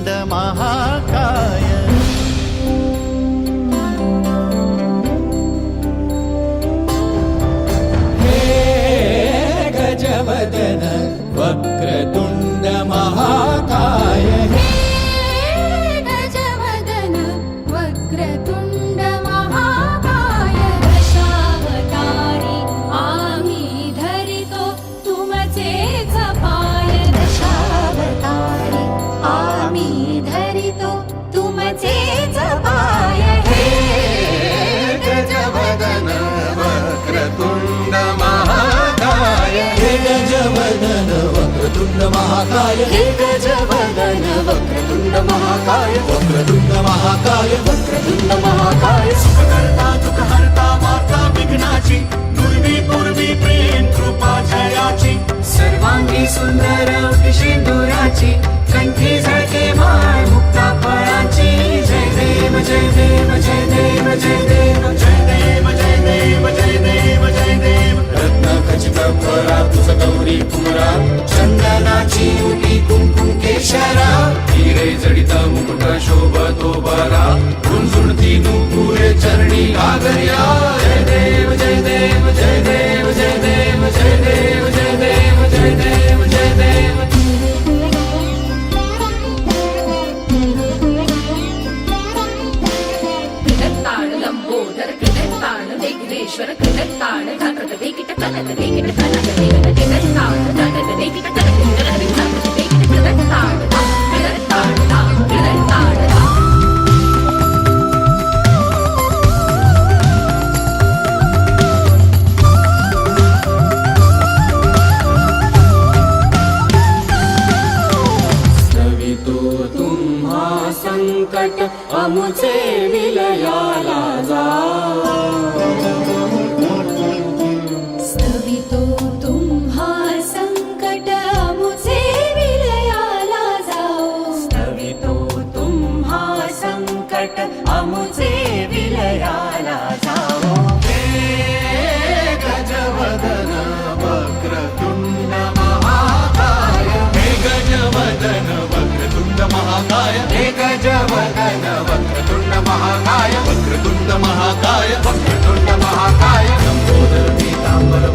वक्रतुंड महाकाय गजवदन वक्रतुंड महाकाय गजवदन वक्रतुंड महाकाय दशावतारी आम्ही धरितो तुमचेच पाय दशावतारी आम्ही धरितो तुमचेच पाय हे गजवदन वक्रतुंड महाकाय हे गजवदन वक्रतुंड महाकाय हे गजवदन वक्रतुंड महाकाय वक्रतुंड महाकाय वक्रतुंड महाकाय सुखकर्ता दुःखहर्ता माता विघ्नाची पूर्वी पूर्वी प्रेम कृपा जयाची सर्वांगी सुंदर सिंदुराची कंठी झळके माळ मुक्ता फळाची जय देव जय देव जय देव जय देव जय देव जय देव जय देव जय देव रत्न खचित फरा तुझ गौरी कुमरा चंदनाची उटी कुंकुम केशरा हिरे जडित मुकुट शोभतो बरा झुणझुणती नुपुरे चरणी घागर्या जय देव जय देव जय देव जय देव जय देव जय देव जय देव जय देव ताण लंबोदर ताण विघ्नेश्वर ताण ढकट देखीट कनक देखीट कनक देखीट ताण ढकट देखीट कनक देखीट ताण स्तवितो तुम्हा संकट अमुचे विलयाला जा स्तवितो तुम्हा संकट अमुचे विलयाला जाओ स्तवितो तुम्हा संकट अमुचे विलयाला जाओ हे गजवदन वक्रतुंड महाकाय हे गजवदन वक्रतुंड महाकाय हे गजवदन वक्रतुंड महाकाय वक्रतुंड महाकाय वक्रतुंड महाकाय लंबोदर पीतांबर